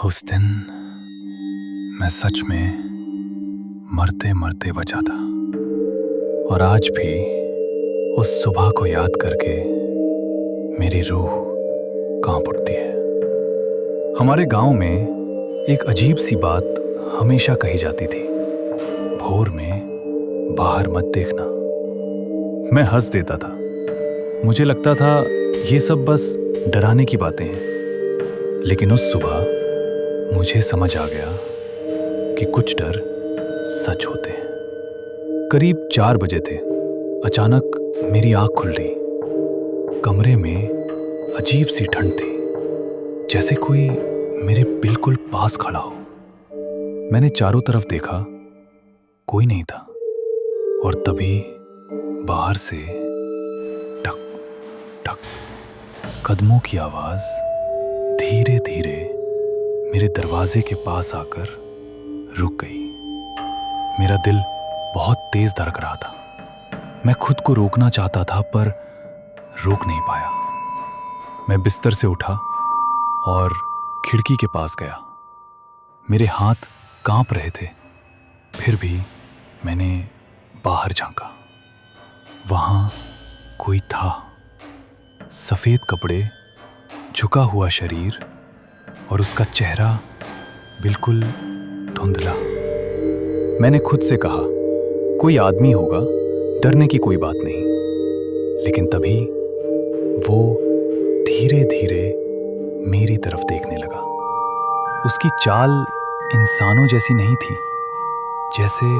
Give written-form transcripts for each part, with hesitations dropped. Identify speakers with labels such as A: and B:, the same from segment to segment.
A: उस दिन मैं सच में मरते मरते बचा था और आज भी उस सुबह को याद करके मेरी रूह कांप उठती है। हमारे गांव में एक अजीब सी बात हमेशा कही जाती थी, भोर में बाहर मत देखना। मैं हंस देता था, मुझे लगता था ये सब बस डराने की बातें हैं। लेकिन उस सुबह मुझे समझ आ गया कि कुछ डर सच होते हैं। करीब 4 बजे थे। अचानक मेरी आंख खुल रही। कमरे में अजीब सी ठंड थी, जैसे कोई मेरे बिल्कुल पास खड़ा हो। मैंने चारों तरफ देखा, कोई नहीं था। और तभी बाहर से टक टक कदमों की आवाज धीरे धीरे मेरे दरवाजे के पास आकर रुक गई। मेरा दिल बहुत तेज धड़क रहा था। मैं खुद को रोकना चाहता था पर रोक नहीं पाया। मैं बिस्तर से उठा और खिड़की के पास गया। मेरे हाथ कांप रहे थे, फिर भी मैंने बाहर झांका। वहां कोई था। सफेद कपड़े, झुका हुआ शरीर और उसका चेहरा बिल्कुल धुंधला। मैंने खुद से कहा, कोई आदमी होगा, डरने की कोई बात नहीं। लेकिन तभी वो धीरे धीरे मेरी तरफ देखने लगा। उसकी चाल इंसानों जैसी नहीं थी, जैसे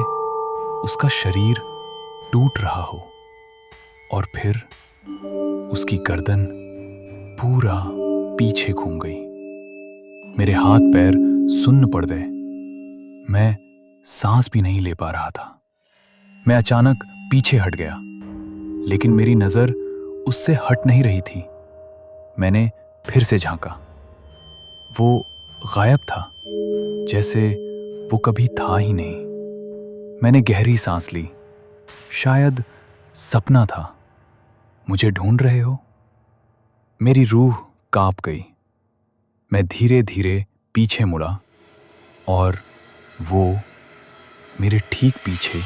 A: उसका शरीर टूट रहा हो। और फिर उसकी गर्दन पूरा पीछे घूम गई। मेरे हाथ पैर सुन्न पड़ गए। मैं सांस भी नहीं ले पा रहा था। मैं अचानक पीछे हट गया, लेकिन मेरी नजर उससे हट नहीं रही थी। मैंने फिर से झांका। वो गायब था, जैसे वो कभी था ही नहीं। मैंने गहरी सांस ली। शायद सपना था। मुझे ढूंढ रहे हो? मेरी रूह कांप गई। मैं धीरे धीरे पीछे मुड़ा और वो मेरे ठीक पीछे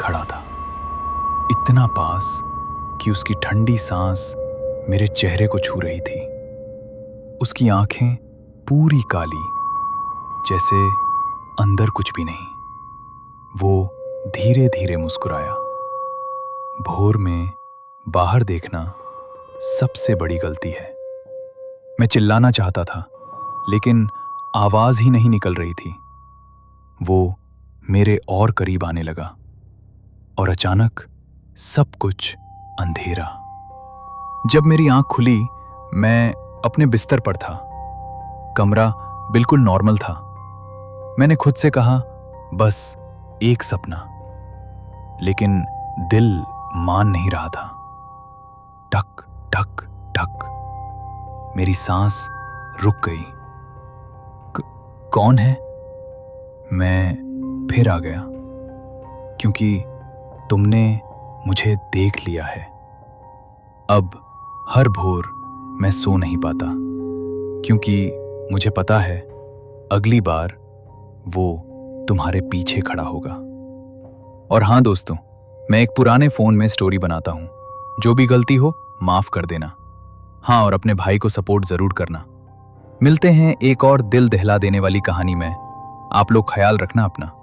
A: खड़ा था, इतना पास कि उसकी ठंडी सांस मेरे चेहरे को छू रही थी। उसकी आंखें पूरी काली, जैसे अंदर कुछ भी नहीं। वो धीरे धीरे मुस्कुराया। भोर में बाहर देखना सबसे बड़ी गलती है। मैं चिल्लाना चाहता था, लेकिन आवाज ही नहीं निकल रही थी। वो मेरे और करीब आने लगा और अचानक सब कुछ अंधेरा। जब मेरी आंख खुली, मैं अपने बिस्तर पर था। कमरा बिल्कुल नॉर्मल था। मैंने खुद से कहा, बस एक सपना। लेकिन दिल मान नहीं रहा था। टक टक टक मेरी सांस रुक गई। कौन है? मैं फिर आ गया, क्योंकि तुमने मुझे देख लिया है। अब हर भोर मैं सो नहीं पाता, क्योंकि मुझे पता है अगली बार वो तुम्हारे पीछे खड़ा होगा। और हाँ दोस्तों, मैं एक पुराने फोन में स्टोरी बनाता हूँ। जो भी गलती हो माफ कर देना। हाँ, और अपने भाई को सपोर्ट जरूर करना। मिलते हैं एक और दिल दहला देने वाली कहानी में। आप लोग ख्याल रखना अपना।